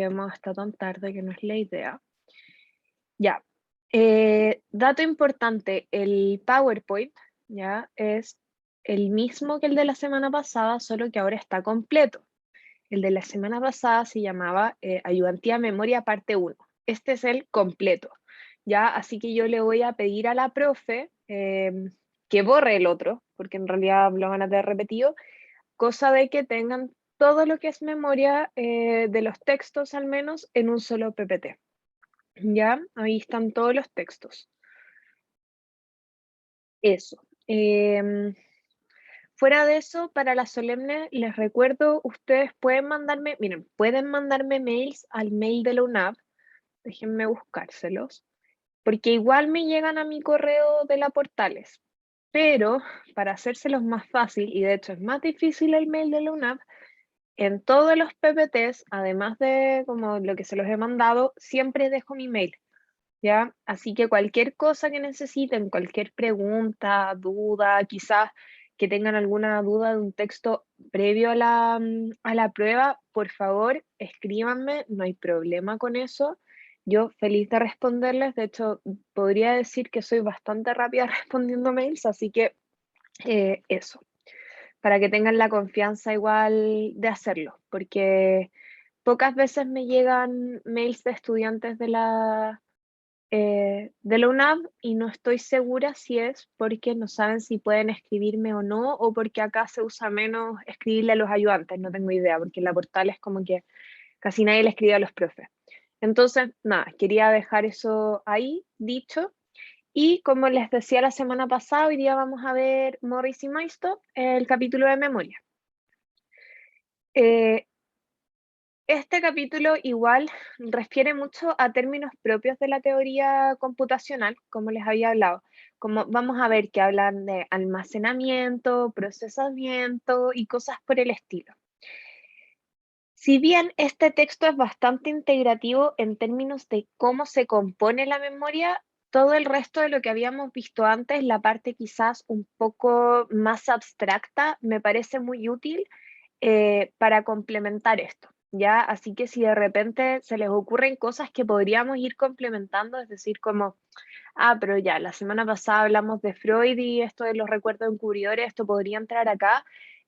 quedemos hasta tan tarde, que no es la idea. Ya. Dato importante, el PowerPoint, ya, es el mismo que el de la semana pasada, solo que ahora está completo. El de la semana pasada se llamaba Ayudantía Memoria parte 1. Este es el completo, ¿ya? Así que yo le voy a pedir a la profe que borre el otro, porque en realidad lo van a tener repetido, cosa de que tengan todo lo que es memoria de los textos al menos en un solo PPT. ¿Ya? Ahí están todos los textos. Eso. Fuera de eso, para la solemne, les recuerdo, ustedes pueden mandarme, miren, pueden mandarme mails al mail de la UNAV, déjenme buscárselos, porque igual me llegan a mi correo de la Portales, pero para hacérselos más fácil, y de hecho es más difícil el mail de la UNAV, en todos los PPTs, además de como lo que se los he mandado, siempre dejo mi mail. ¿Ya? Así que cualquier cosa que necesiten, cualquier pregunta, duda, quizás que tengan alguna duda de un texto previo a la prueba, por favor, escríbanme, no hay problema con eso. Yo feliz de responderles, de hecho, podría decir que soy bastante rápida respondiendo mails, así que eso, para que tengan la confianza igual de hacerlo, porque pocas veces me llegan mails de estudiantes de la UNAV y no estoy segura si es porque no saben si pueden escribirme o no, o porque acá se usa menos escribirle a los ayudantes, no tengo idea, porque en la portal es como que casi nadie le escribe a los profes. Entonces, nada, quería dejar eso ahí dicho. Y como les decía la semana pasada, hoy día vamos a ver Morris y Maisto, el capítulo de memoria. Eh, Este capítulo igual refiere mucho a términos propios de la teoría computacional, como les había hablado. Como vamos a ver que hablan de almacenamiento, procesamiento y cosas por el estilo. Si bien este texto es bastante integrativo en términos de cómo se compone la memoria, todo el resto de lo que habíamos visto antes, la parte quizás un poco más abstracta, me parece muy útil para complementar esto, ¿ya? Así que si de repente se les ocurren cosas que podríamos ir complementando, es decir, como, pero ya, la semana pasada hablamos de Freud y esto de los recuerdos encubridores, esto podría entrar acá.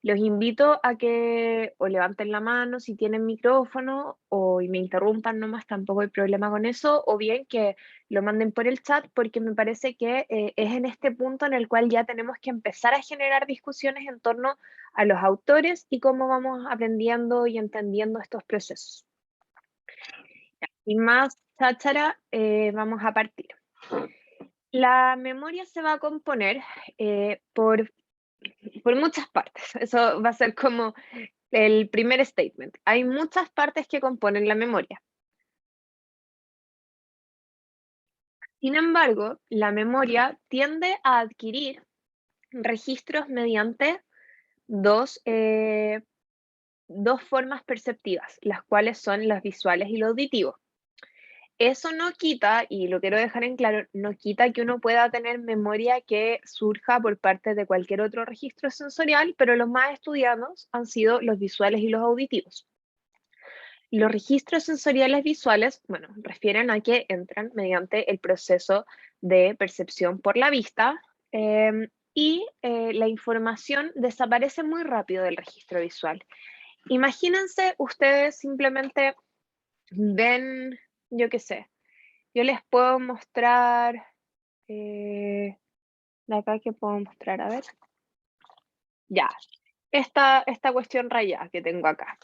Los invito a que o levanten la mano si tienen micrófono o y me interrumpan nomás, tampoco hay problema con eso, o bien que lo manden por el chat porque me parece que es en este punto en el cual ya tenemos que empezar a generar discusiones en torno a los autores y cómo vamos aprendiendo y entendiendo estos procesos. Sin más cháchara, vamos a partir. La memoria se va a componer por muchas partes. Eso va a ser como el primer statement. Hay muchas partes que componen la memoria. Sin embargo, la memoria tiende a adquirir registros mediante dos formas perceptivas, las cuales son los visuales y los auditivos. Eso no quita, y lo quiero dejar en claro, no quita que uno pueda tener memoria que surja por parte de cualquier otro registro sensorial, pero los más estudiados han sido los visuales y los auditivos. Los registros sensoriales visuales, bueno, refieren a que entran mediante el proceso de percepción por la vista y la información desaparece muy rápido del registro visual. Imagínense ustedes simplemente ven, yo qué sé, yo les puedo mostrar, de acá que puedo mostrar, a ver, ya, esta cuestión rayada que tengo acá.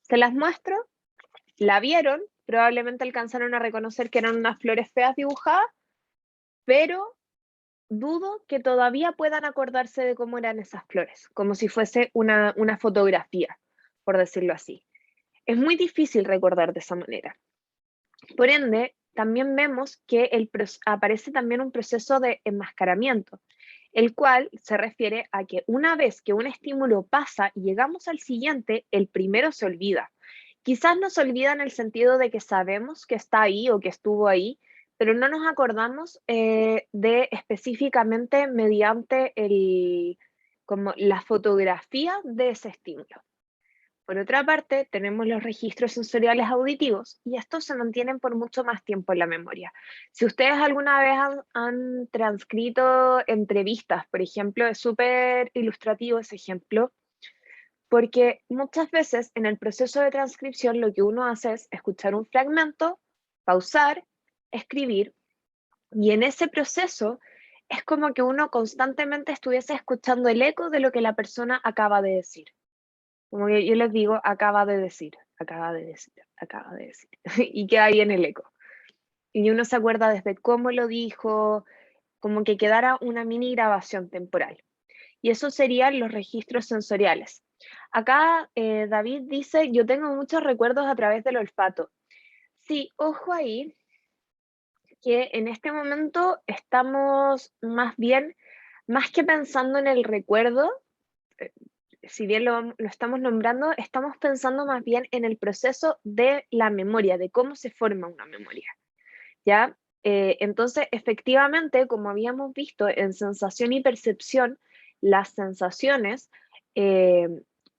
Se las muestro, la vieron, probablemente alcanzaron a reconocer que eran unas flores feas dibujadas, pero dudo que todavía puedan acordarse de cómo eran esas flores, como si fuese una fotografía, por decirlo así. Es muy difícil recordar de esa manera. Por ende, también vemos que aparece también un proceso de enmascaramiento, el cual se refiere a que una vez que un estímulo pasa y llegamos al siguiente, el primero se olvida. Quizás nos olvida en el sentido de que sabemos que está ahí o que estuvo ahí, pero no nos acordamos de específicamente mediante como la fotografía de ese estímulo. Por otra parte, tenemos los registros sensoriales auditivos y estos se mantienen por mucho más tiempo en la memoria. Si ustedes alguna vez han transcrito entrevistas, por ejemplo, es súper ilustrativo ese ejemplo, porque muchas veces en el proceso de transcripción lo que uno hace es escuchar un fragmento, pausar, escribir, y en ese proceso es como que uno constantemente estuviese escuchando el eco de lo que la persona acaba de decir. Como que yo les digo, acaba de decir, acaba de decir, acaba de decir, y queda ahí en el eco. Y uno se acuerda desde cómo lo dijo, como que quedara una mini grabación temporal. Y eso serían los registros sensoriales. Acá David dice, yo tengo muchos recuerdos a través del olfato. Sí, ojo ahí, que en este momento estamos más bien, más que pensando en el recuerdo, eh, si bien lo estamos nombrando, estamos pensando más bien en el proceso de la memoria, de cómo se forma una memoria, ¿ya? Entonces, efectivamente, como habíamos visto en sensación y percepción, las sensaciones, eh,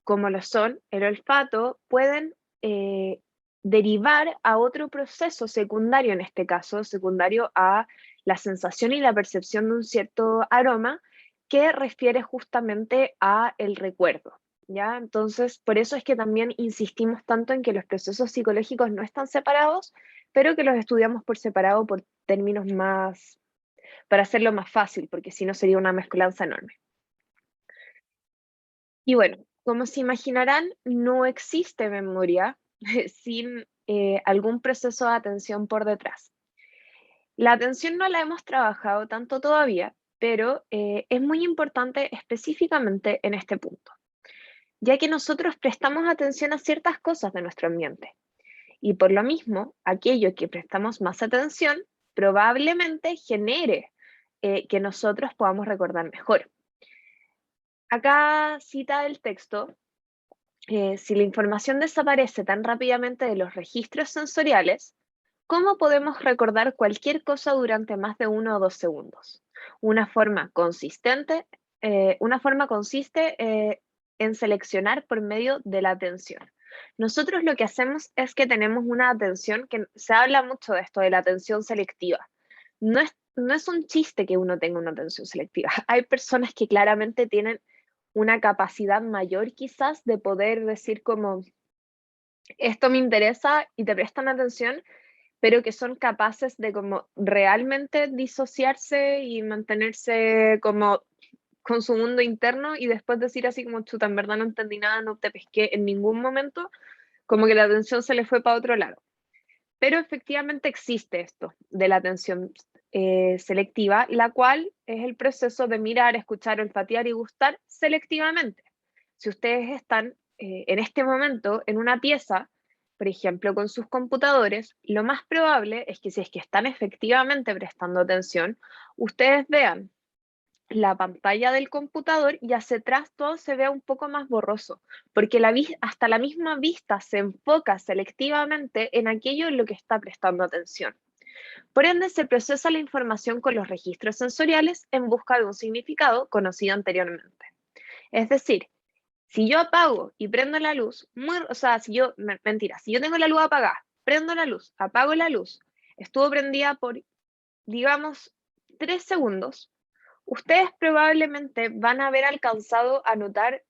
como lo son el olfato, pueden derivar a otro proceso secundario, en este caso, secundario a la sensación y la percepción de un cierto aroma, que refiere justamente a el recuerdo, ¿ya? Entonces, por eso es que también insistimos tanto en que los procesos psicológicos no están separados, pero que los estudiamos por separado por términos más, para hacerlo más fácil, porque si no sería una mezcolanza enorme. Y bueno, como se imaginarán, no existe memoria sin algún proceso de atención por detrás. La atención no la hemos trabajado tanto todavía, pero es muy importante específicamente en este punto, ya que nosotros prestamos atención a ciertas cosas de nuestro ambiente. Y por lo mismo, aquello que prestamos más atención probablemente genere que nosotros podamos recordar mejor. Acá cita el texto, si la información desaparece tan rápidamente de los registros sensoriales, ¿cómo podemos recordar cualquier cosa durante más de 1 o 2 segundos? Una forma consistente, una forma consiste en seleccionar por medio de la atención. Nosotros lo que hacemos es que tenemos una atención, que se habla mucho de esto, de la atención selectiva. No es un chiste que uno tenga una atención selectiva. Hay personas que claramente tienen una capacidad mayor quizás de poder decir como, esto me interesa y te prestan atención, pero que son capaces de como realmente disociarse y mantenerse como con su mundo interno y después decir así como, chuta, en verdad no entendí nada, no te pesqué en ningún momento, como que la atención se le fue para otro lado. Pero efectivamente existe esto de la atención selectiva, la cual es el proceso de mirar, escuchar, olfatear y gustar selectivamente. Si ustedes están en este momento en una pieza, por ejemplo, con sus computadores, lo más probable es que si es que están efectivamente prestando atención, ustedes vean la pantalla del computador y hacia atrás todo se vea un poco más borroso, porque hasta la misma vista se enfoca selectivamente en aquello en lo que está prestando atención. Por ende, se procesa la información con los registros sensoriales en busca de un significado conocido anteriormente. Es decir, si yo apago y prendo la luz, o sea, mentira, si yo tengo la luz apagada, prendo la luz, apago la luz, estuvo prendida por, digamos, 3 segundos, ustedes probablemente van a haber alcanzado a notar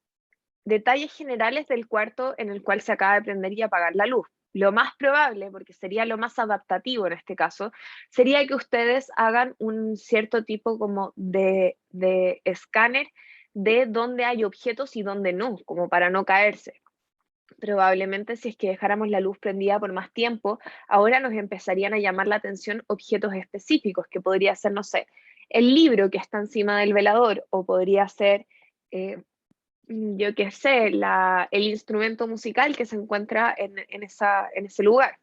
detalles generales del cuarto en el cual se acaba de prender y apagar la luz. Lo más probable, porque sería lo más adaptativo en este caso, sería que ustedes hagan un cierto tipo como de escáner de dónde hay objetos y dónde no, como para no caerse. Probablemente si es que dejáramos la luz prendida por más tiempo, ahora nos empezarían a llamar la atención objetos específicos, que podría ser, no sé, el libro que está encima del velador, o podría ser, yo qué sé, el instrumento musical que se encuentra en ese lugar.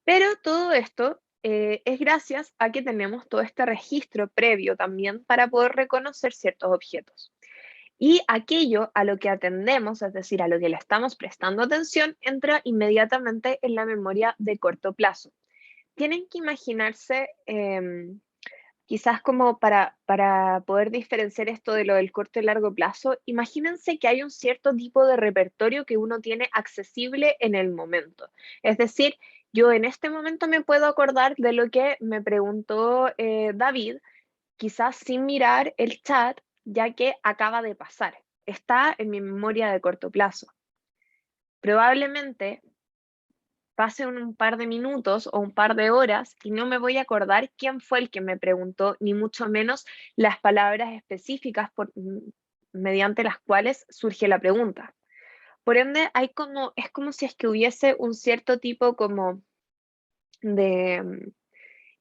Pero todo esto es gracias a que tenemos todo este registro previo también para poder reconocer ciertos objetos. Y aquello a lo que atendemos, es decir, a lo que le estamos prestando atención, entra inmediatamente en la memoria de corto plazo. Tienen que imaginarse quizás como para poder diferenciar esto de lo del corto y largo plazo, imagínense que hay un cierto tipo de repertorio que uno tiene accesible en el momento. Es decir, yo en este momento me puedo acordar de lo que me preguntó David, quizás sin mirar el chat, ya que acaba de pasar. Está en mi memoria de corto plazo. Probablemente pasen un par de minutos o un par de horas y no me voy a acordar quién fue el que me preguntó, ni mucho menos las palabras específicas mediante las cuales surge la pregunta. Por ende, es como si es que hubiese un cierto tipo como de,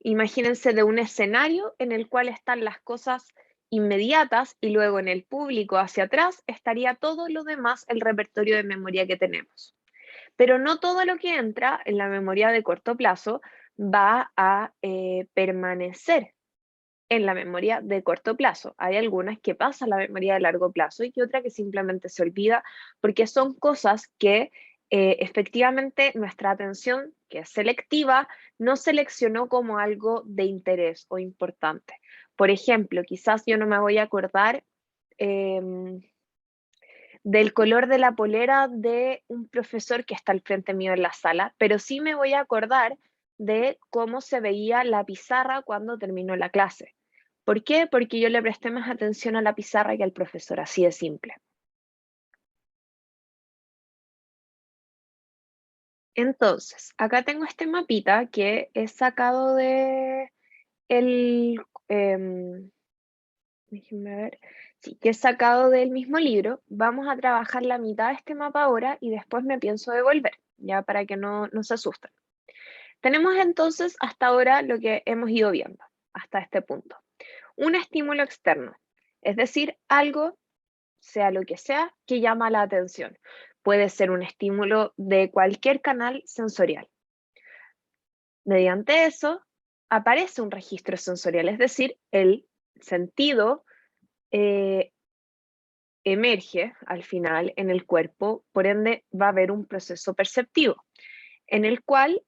imagínense, de un escenario en el cual están las cosas inmediatas y luego en el público hacia atrás estaría todo lo demás, el repertorio de memoria que tenemos. Pero no todo lo que entra en la memoria de corto plazo va a permanecer en la memoria de corto plazo. Hay algunas que pasan a la memoria de largo plazo y otra que simplemente se olvida porque son cosas que efectivamente nuestra atención, que es selectiva, no seleccionó como algo de interés o importante. Por ejemplo, quizás yo no me voy a acordar em, del color de la polera de un profesor que está al frente mío en la sala, pero sí me voy a acordar de cómo se veía la pizarra cuando terminó la clase. ¿Por qué? Porque yo le presté más atención a la pizarra que al profesor, así de simple. Entonces, acá tengo este mapita que he sacado de el, em, déjenme ver, sí, que he sacado del mismo libro. Vamos a trabajar la mitad de este mapa ahora y después me pienso devolver, ya para que no se asusten. Tenemos entonces hasta ahora lo que hemos ido viendo, hasta este punto. Un estímulo externo, es decir, algo, sea lo que sea, que llama la atención. Puede ser un estímulo de cualquier canal sensorial. Mediante eso, aparece un registro sensorial, es decir, el sentido eh, emerge al final en el cuerpo, por ende va a haber un proceso perceptivo, en el cual,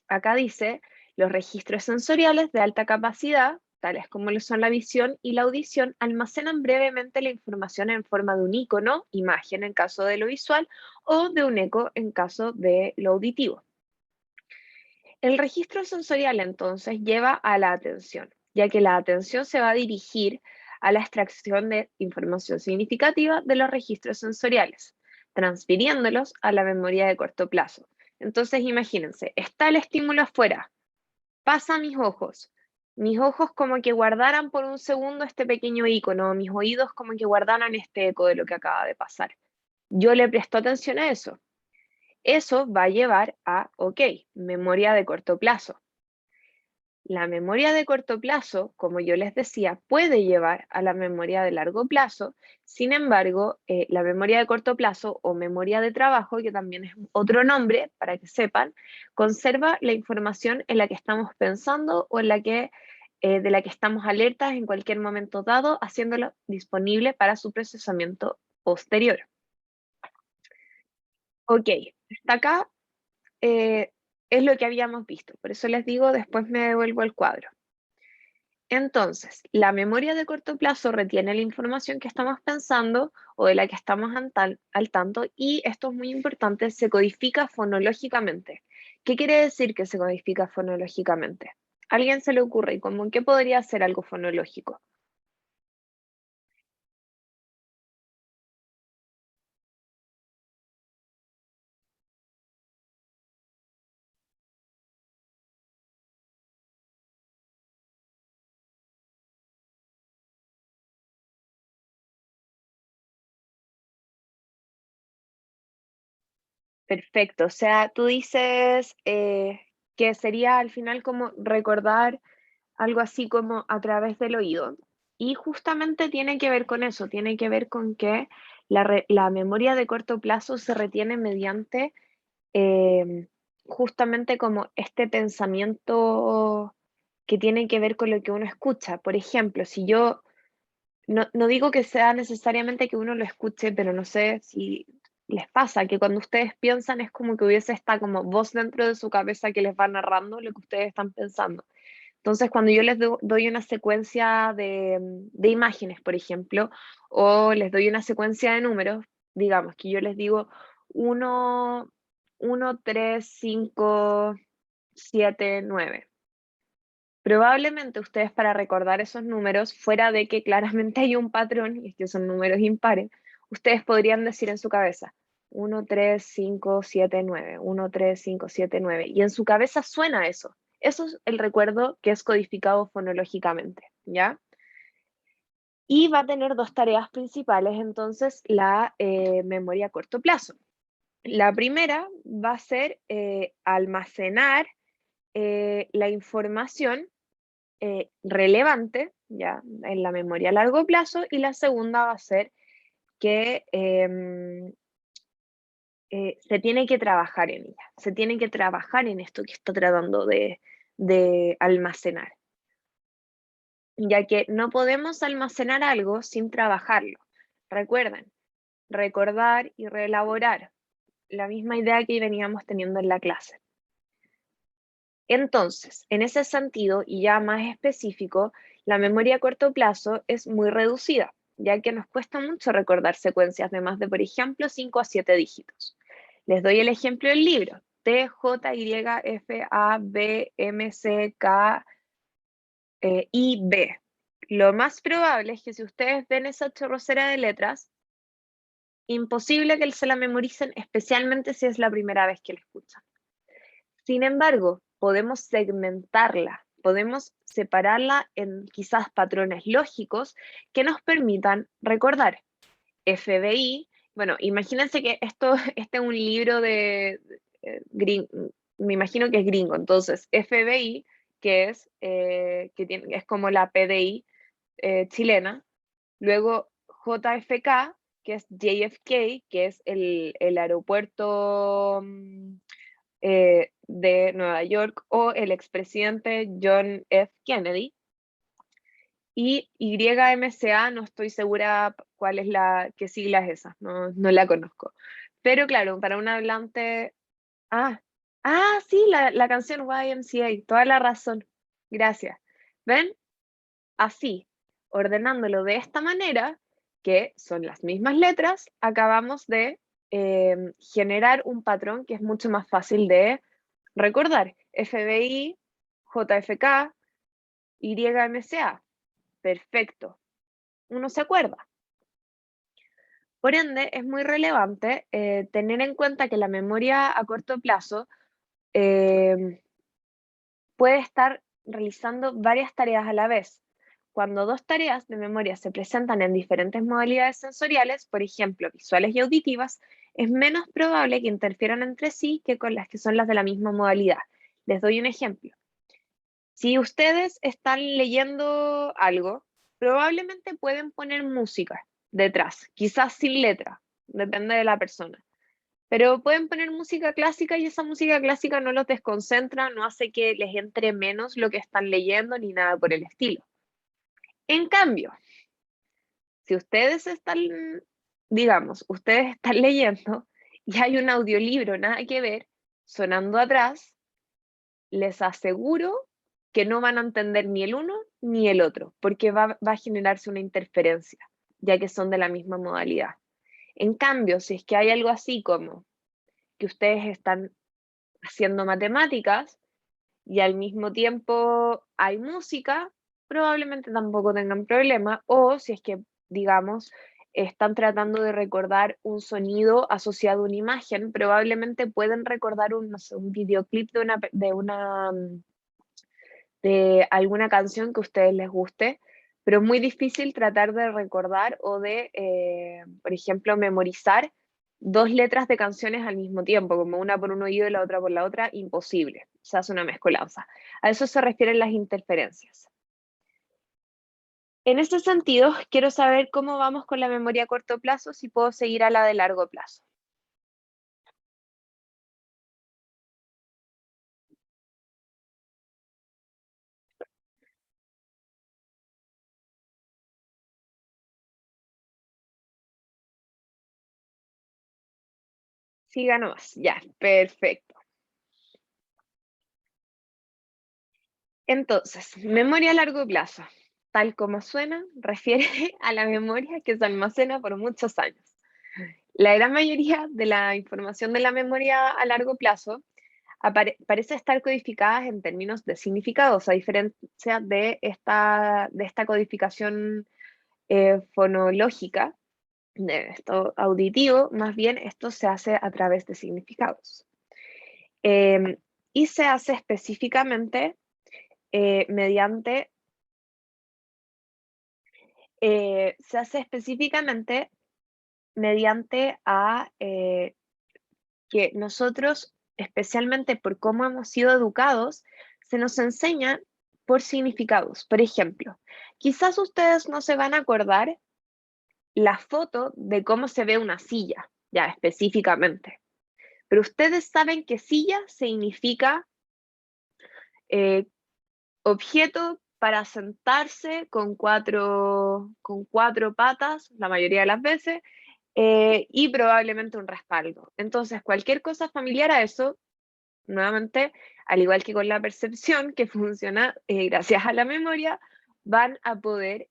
acá dice, los registros sensoriales de alta capacidad, tales como lo son la visión y la audición, almacenan brevemente la información en forma de un icono, imagen en caso de lo visual, o de un eco en caso de lo auditivo. El registro sensorial entonces lleva a la atención, ya que la atención se va a dirigir a la extracción de información significativa de los registros sensoriales, transfiriéndolos a la memoria de corto plazo. Entonces imagínense, está el estímulo afuera, pasa a mis ojos como que guardaran por un segundo este pequeño icono, mis oídos como que guardaran este eco de lo que acaba de pasar. Yo le presto atención a eso. Eso va a llevar a, ok, memoria de corto plazo. La memoria de corto plazo, como yo les decía, puede llevar a la memoria de largo plazo. Sin embargo, la memoria de corto plazo o memoria de trabajo, que también es otro nombre para que sepan, conserva la información en la que estamos pensando o en la que, de la que estamos alertas en cualquier momento dado, haciéndolo disponible para su procesamiento posterior. Ok, hasta acá es lo que habíamos visto. Por eso les digo, después me devuelvo al cuadro. Entonces, la memoria de corto plazo retiene la información que estamos pensando o de la que estamos al tanto y esto es muy importante, se codifica fonológicamente. ¿Qué quiere decir que se codifica fonológicamente? ¿A alguien se le ocurre y como qué podría ser algo fonológico? Perfecto, o sea, tú dices que sería al final como recordar algo así como a través del oído. Y justamente tiene que ver con eso, tiene que ver con que la memoria de corto plazo se retiene mediante justamente como este pensamiento que tiene que ver con lo que uno escucha. Por ejemplo, si yo no digo que sea necesariamente que uno lo escuche, pero no sé si les pasa que cuando ustedes piensan es como que hubiese esta como voz dentro de su cabeza que les va narrando lo que ustedes están pensando. Entonces, cuando yo les doy una secuencia de imágenes, por ejemplo, o les doy una secuencia de números, digamos que yo les digo 1, 1, 3, 5, 7, 9. Probablemente ustedes para recordar esos números, fuera de que claramente hay un patrón, y es que son números impares, ustedes podrían decir en su cabeza 1, 3, 5, 7, 9, 1, 3, 5, 7, 9, y en su cabeza suena eso. Eso es el recuerdo que es codificado fonológicamente, ¿ya? Y va a tener dos tareas principales, entonces, la memoria a corto plazo. La primera va a ser almacenar la información relevante ya en la memoria a largo plazo, y la segunda va a ser que se tiene que trabajar en ella, se tiene que trabajar en esto que está tratando de almacenar, ya que no podemos almacenar algo sin trabajarlo. Recuerden, recordar y reelaborar, la misma idea que veníamos teniendo en la clase. Entonces, en ese sentido, y ya más específico, la memoria a corto plazo es muy reducida, ya que nos cuesta mucho recordar secuencias de más de, por ejemplo, 5 a 7 dígitos. Les doy el ejemplo del libro: T, J, Y, F, A, B, M, C, K, I, B. Lo más probable es que si ustedes ven esa chorrocera de letras, imposible que se la memoricen, especialmente si es la primera vez que la escuchan. Sin embargo, podemos segmentarla, podemos separarla en quizás patrones lógicos que nos permitan recordar. FBI, bueno, imagínense que este es un libro me imagino que es gringo, entonces FBI, que es como la PDI chilena, luego JFK, que es JFK, que es el aeropuerto de Nueva York, o el expresidente John F. Kennedy, y YMCA, no estoy segura cuál es qué sigla es esa, no la conozco. Pero claro, para un hablante, ah, sí, la canción YMCA, toda la razón, gracias. ¿Ven? Así, ordenándolo de esta manera, que son las mismas letras, acabamos de generar un patrón que es mucho más fácil de recordar: FBI, JFK, YMCA. Perfecto. Uno se acuerda. Por ende, es muy relevante tener en cuenta que la memoria a corto plazo puede estar realizando varias tareas a la vez. Cuando dos tareas de memoria se presentan en diferentes modalidades sensoriales, por ejemplo, visuales y auditivas, es menos probable que interfieran entre sí que con las que son las de la misma modalidad. Les doy un ejemplo. Si ustedes están leyendo algo, probablemente pueden poner música detrás, quizás sin letra, depende de la persona. Pero pueden poner música clásica y esa música clásica no los desconcentra, no hace que les entre menos lo que están leyendo ni nada por el estilo. En cambio, si ustedes están, digamos, ustedes están leyendo y hay un audiolibro nada que ver sonando atrás, les aseguro que no van a entender ni el uno ni el otro, porque va a generarse una interferencia, ya que son de la misma modalidad. En cambio, si es que hay algo así como que ustedes están haciendo matemáticas y al mismo tiempo hay música, probablemente tampoco tengan problema, o si es que, digamos, están tratando de recordar un sonido asociado a una imagen, probablemente pueden recordar no sé, un videoclip de alguna canción que a ustedes les guste, pero es muy difícil tratar de recordar o de, por ejemplo, memorizar dos letras de canciones al mismo tiempo, como una por un oído y la otra por la otra, imposible. Se hace una mezcolanza. A eso se refieren las interferencias. En este sentido, quiero saber cómo vamos con la memoria a corto plazo, si puedo seguir a la de largo plazo. Siga nomás, ya, perfecto. Entonces, memoria a largo plazo, tal como suena, refiere a la memoria que se almacena por muchos años. La gran mayoría de la información de la memoria a largo plazo parece estar codificada en términos de significados, a diferencia de esta codificación fonológica, de esto auditivo, más bien esto se hace a través de significados. Y se hace específicamente mediante a que nosotros, especialmente por cómo hemos sido educados, se nos enseña por significados. Por ejemplo, quizás ustedes no se van a acordar la foto de cómo se ve una silla, ya específicamente, pero ustedes saben que silla significa objeto para sentarse con cuatro patas, la mayoría de las veces, y probablemente un respaldo. Entonces, cualquier cosa familiar a eso, nuevamente, al igual que con la percepción, que funciona gracias a la memoria, van a poder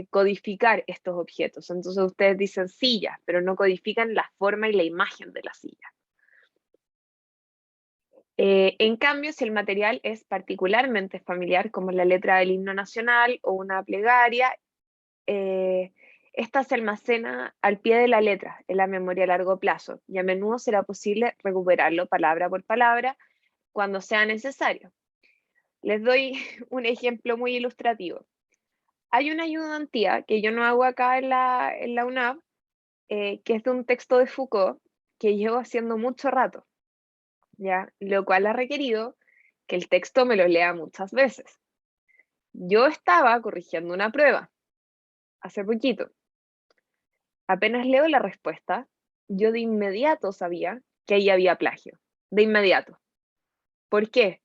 codificar estos objetos. Entonces ustedes dicen silla, pero no codifican la forma y la imagen de la silla. En cambio, si el material es particularmente familiar, como la letra del himno nacional o una plegaria, esta se almacena al pie de la letra en la memoria a largo plazo y a menudo será posible recuperarlo palabra por palabra cuando sea necesario. Les doy un ejemplo muy ilustrativo. Hay una ayudantía que yo no hago acá en la UNAV, que es de un texto de Foucault que llevo haciendo mucho rato, ¿ya? Lo cual ha requerido que el texto me lo lea muchas veces. Yo estaba corrigiendo una prueba hace poquito. Apenas leo la respuesta, yo de inmediato sabía que ahí había plagio. De inmediato. ¿Por qué?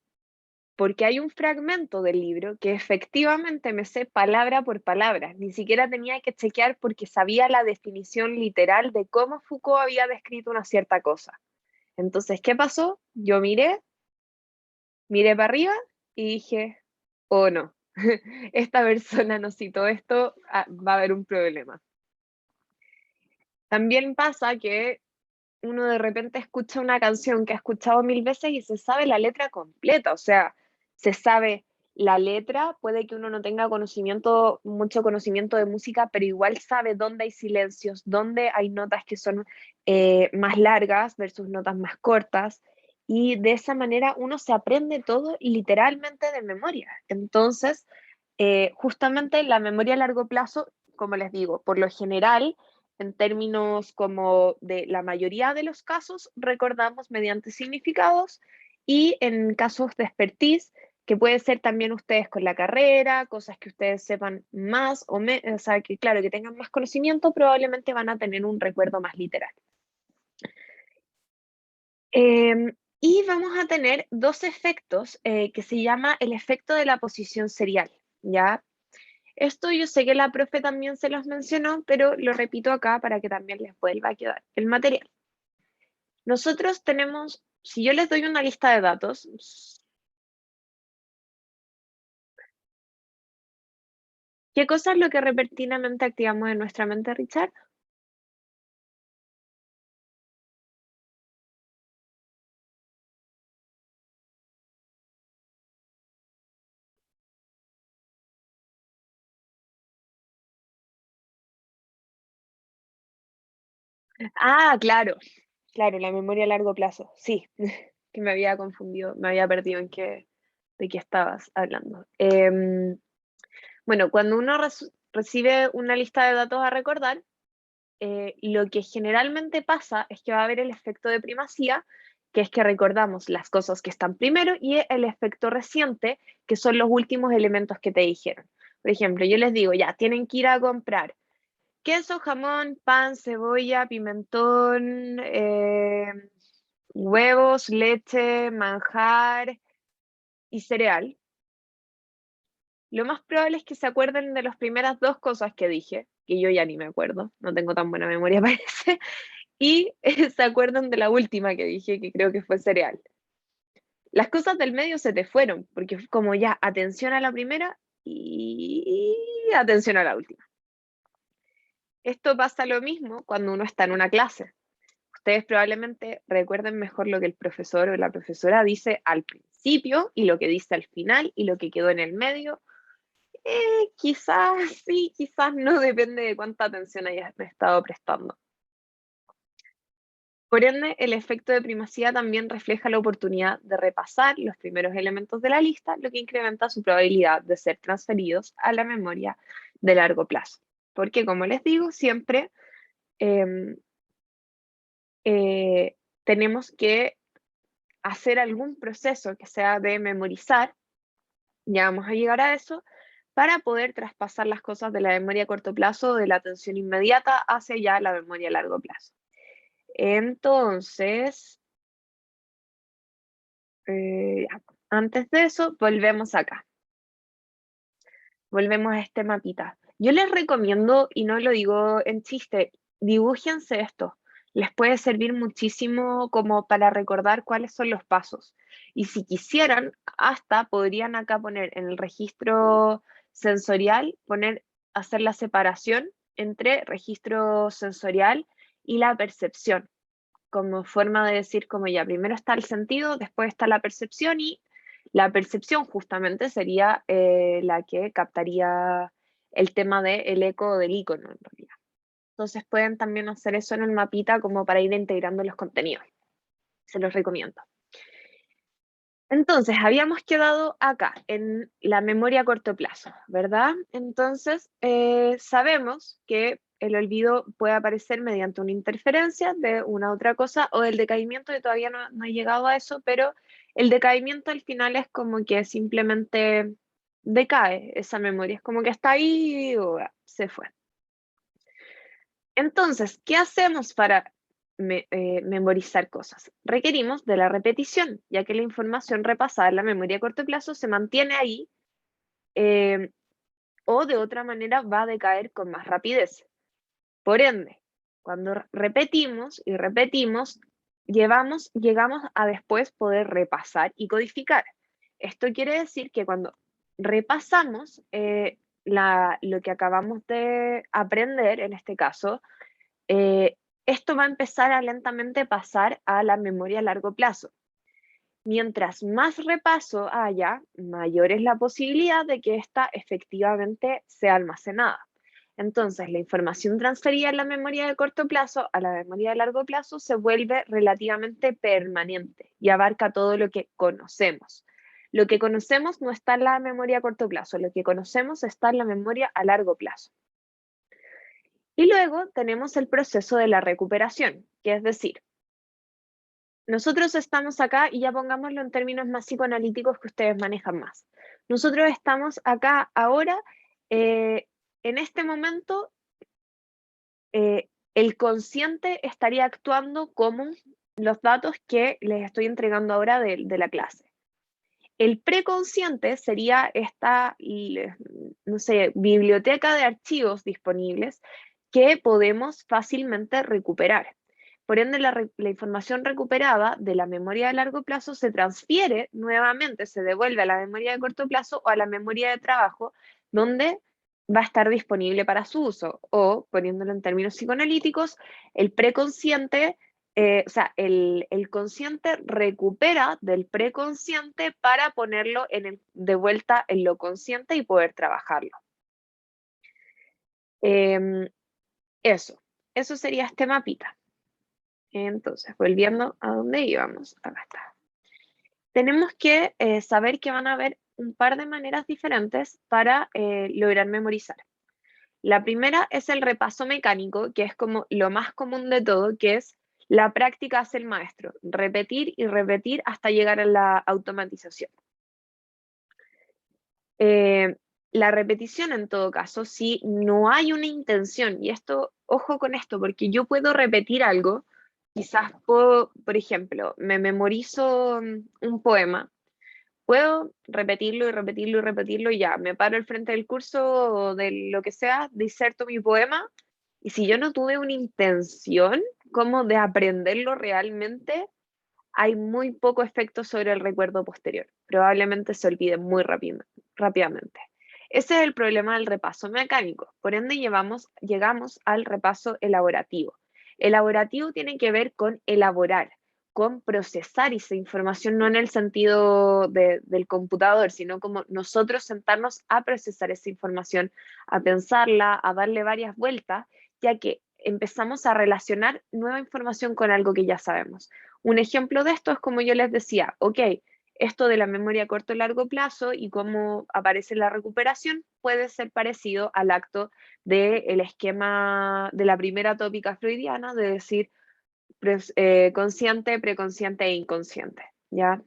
Porque hay un fragmento del libro que efectivamente me sé palabra por palabra. Ni siquiera tenía que chequear porque sabía la definición literal de cómo Foucault había descrito una cierta cosa. Entonces, ¿qué pasó? Yo miré para arriba y dije, oh no, esta persona no citó esto, va a haber un problema. También pasa que uno de repente escucha una canción que ha escuchado 1000 veces y se sabe la letra completa, o sea, se sabe la letra, puede que uno no tenga mucho conocimiento de música, pero igual sabe dónde hay silencios, dónde hay notas que son más largas versus notas más cortas, y de esa manera uno se aprende todo literalmente de memoria. Entonces, justamente la memoria a largo plazo, como les digo, por lo general, en términos como de la mayoría de los casos, recordamos mediante significados y en casos de expertise, que puede ser también ustedes con la carrera, cosas que ustedes sepan más o menos, o sea, que claro, que tengan más conocimiento, probablemente van a tener un recuerdo más literal. Y vamos a tener dos efectos que se llama el efecto de la posición serial, ¿ya? Esto yo sé que la profe también se los mencionó, pero lo repito acá para que también les vuelva a quedar el material. Nosotros tenemos, si yo les doy una lista de datos, ¿qué cosa es lo que repentinamente activamos en nuestra mente, Richard? Ah, claro, claro, la memoria a largo plazo, sí, que me había confundido, me había perdido de qué estabas hablando. Bueno, cuando uno recibe una lista de datos a recordar, lo que generalmente pasa es que va a haber el efecto de primacía, que es que recordamos las cosas que están primero, y el efecto reciente, que son los últimos elementos que te dijeron. Por ejemplo, yo les digo, ya, tienen que ir a comprar queso, jamón, pan, cebolla, pimentón, huevos, leche, manjar y cereal. Lo más probable es que se acuerden de las primeras dos cosas que dije, que yo ya ni me acuerdo, no tengo tan buena memoria parece, y se acuerdan de la última que dije, que creo que fue cereal. las cosas del medio se te fueron, porque fue como ya, atención a la primera y atención a la última. Esto pasa lo mismo cuando uno está en una clase. Ustedes probablemente recuerden mejor lo que el profesor o la profesora dice al principio y lo que dice al final y lo que quedó en el medio. Quizás sí, quizás no, depende de cuánta atención hayas estado prestando. Por ende, el efecto de primacía también refleja la oportunidad de repasar los primeros elementos de la lista, lo que incrementa su probabilidad de ser transferidos a la memoria de largo plazo. Porque, como les digo, siempre em, tenemos que hacer algún proceso que sea de memorizar, ya vamos a llegar a eso, para poder traspasar las cosas de la memoria a corto plazo, de la atención inmediata, hacia ya la memoria a largo plazo. Entonces, antes de eso, volvemos acá. Volvemos a este mapita. Yo les recomiendo, y no lo digo en chiste, dibújense esto. Les puede servir muchísimo como para recordar cuáles son los pasos. Y si quisieran, hasta podrían acá poner en el registro sensorial, hacer la separación entre registro sensorial y la percepción, como forma de decir como ya, primero está el sentido, después está la percepción y la percepción justamente sería la que captaría el tema del eco del icono en realidad. Entonces pueden también hacer eso en el mapita como para ir integrando los contenidos. Se los recomiendo. Entonces, habíamos quedado acá, en la memoria a corto plazo, ¿verdad? Entonces, sabemos que el olvido puede aparecer mediante una interferencia de una u otra cosa o el decaimiento, que todavía no he llegado a eso, pero el decaimiento al final es como que simplemente decae esa memoria, es como que está ahí y se fue. Entonces, ¿qué hacemos para memorizar cosas? Requerimos de la repetición, ya que la información repasada en la memoria a corto plazo se mantiene ahí eh, o de otra manera va a decaer con más rapidez. Por ende, cuando repetimos y repetimos, llegamos a después poder repasar y codificar. Esto quiere decir que cuando repasamos lo que acabamos de aprender, en este caso, esto va a empezar a lentamente pasar a la memoria a largo plazo. Mientras más repaso haya, mayor es la posibilidad de que ésta efectivamente sea almacenada. Entonces, la información transferida en la memoria de corto plazo a la memoria de largo plazo se vuelve relativamente permanente y abarca todo lo que conocemos. Lo que conocemos no está en la memoria a corto plazo, lo que conocemos está en la memoria a largo plazo. Y luego tenemos el proceso de la recuperación, que es decir, nosotros estamos acá y ya pongámoslo en términos más psicoanalíticos que ustedes manejan más. Nosotros estamos acá ahora, en este momento, el consciente estaría actuando como los datos que les estoy entregando ahora de la clase. El preconsciente sería esta, no sé, biblioteca de archivos disponibles que podemos fácilmente recuperar. Por ende, la información recuperada de la memoria de largo plazo se transfiere nuevamente, se devuelve a la memoria de corto plazo o a la memoria de trabajo, donde va a estar disponible para su uso. O, poniéndolo en términos psicoanalíticos, el preconsciente o sea, el consciente recupera del preconsciente para ponerlo de vuelta en lo consciente y poder trabajarlo. Eso sería este mapita. Entonces, volviendo a donde íbamos, acá está. Tenemos que saber que van a haber un par de maneras diferentes para lograr memorizar. La primera es el repaso mecánico, que es como lo más común de todo, que es la práctica hace el maestro, repetir y repetir hasta llegar a la automatización. La repetición en todo caso, si no hay una intención, y esto, ojo con esto, porque yo puedo repetir algo, quizás puedo, por ejemplo, me memorizo un poema, puedo repetirlo y repetirlo y repetirlo y ya, me paro al frente del curso o de lo que sea, diserto mi poema, y si yo no tuve una intención como de aprenderlo realmente, hay muy poco efecto sobre el recuerdo posterior. Probablemente se olvide muy rápidamente. Ese es el problema del repaso mecánico. Por ende, llegamos al repaso elaborativo. Elaborativo tiene que ver con elaborar, con procesar esa información, no en el sentido del computador, sino como nosotros sentarnos a procesar esa información, a pensarla, a darle varias vueltas, ya que empezamos a relacionar nueva información con algo que ya sabemos. Un ejemplo de esto es como yo les decía, ok, esto de la memoria a corto y largo plazo y cómo aparece la recuperación puede ser parecido al acto del esquema de la primera tópica freudiana de decir consciente, preconsciente e inconsciente, ¿ya?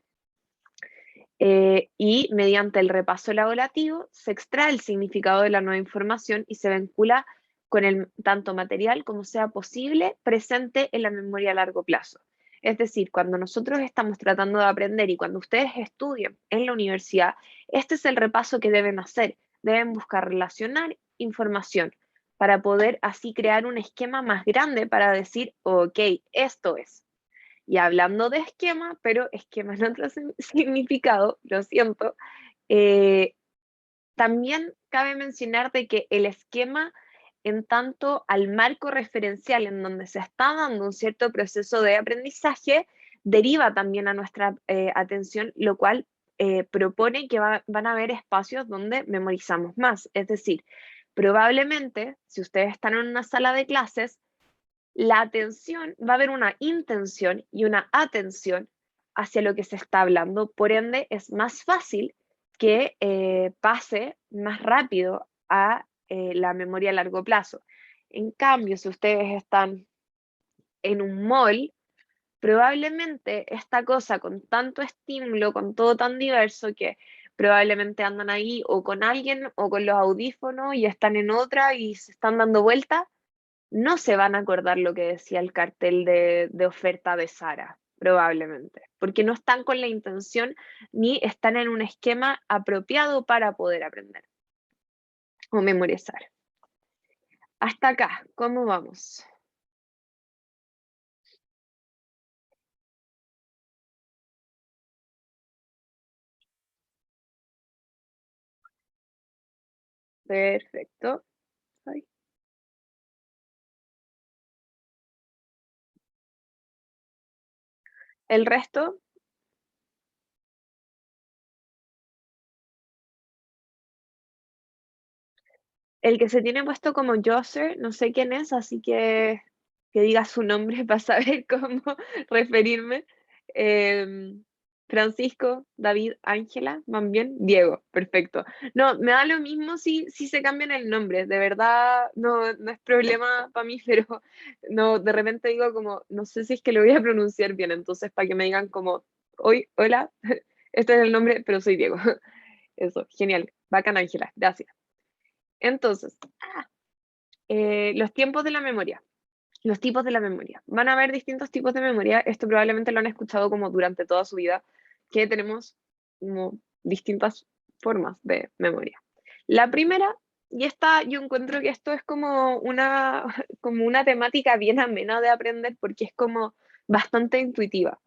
Y mediante el repaso elaborativo se extrae el significado de la nueva información y se vincula con el tanto material como sea posible presente en la memoria a largo plazo. Es decir, cuando nosotros estamos tratando de aprender y cuando ustedes estudian en la universidad, este es el repaso que deben hacer. Deben buscar relacionar información para poder así crear un esquema más grande para decir, ok, esto es. Y hablando de esquema, pero esquema en otro significado, lo siento, eh, también cabe mencionar de que el esquema, en tanto al marco referencial en donde se está dando un cierto proceso de aprendizaje, deriva también a nuestra atención, lo cual propone que van a haber espacios donde memorizamos más. Es decir, probablemente, si ustedes están en una sala de clases, la atención, va a haber una intención y una atención hacia lo que se está hablando, por ende es más fácil que pase más rápido a la memoria a largo plazo. En cambio, si ustedes están en un mall, probablemente esta cosa con tanto estímulo, con todo tan diverso que probablemente andan ahí o con alguien o con los audífonos y están en otra y se están dando vueltas, no se van a acordar lo que decía el cartel de oferta de Sara, probablemente, porque no están con la intención ni están en un esquema apropiado para poder aprender o memorizar. Hasta acá, ¿cómo vamos? Perfecto. Ay. El resto, el que se tiene puesto como Josser, no sé quién es, así que diga su nombre para saber cómo referirme. Em, Francisco, David, Ángela, ¿van bien? Diego, perfecto. No, me da lo mismo si se cambian el nombre, de verdad no es problema para mí, pero no, de repente digo como, no sé si es que lo voy a pronunciar bien, entonces para que me digan como, hoy, hola, este es el nombre, pero soy Diego. Eso, genial, bacán Ángela, gracias. Entonces, los tiempos de la memoria, los tipos de la memoria. Van a haber distintos tipos de memoria. Esto probablemente lo han escuchado como durante toda su vida, que tenemos como distintas formas de memoria. La primera, y esta yo encuentro que esto es como una temática bien amena de aprender porque es como bastante intuitiva.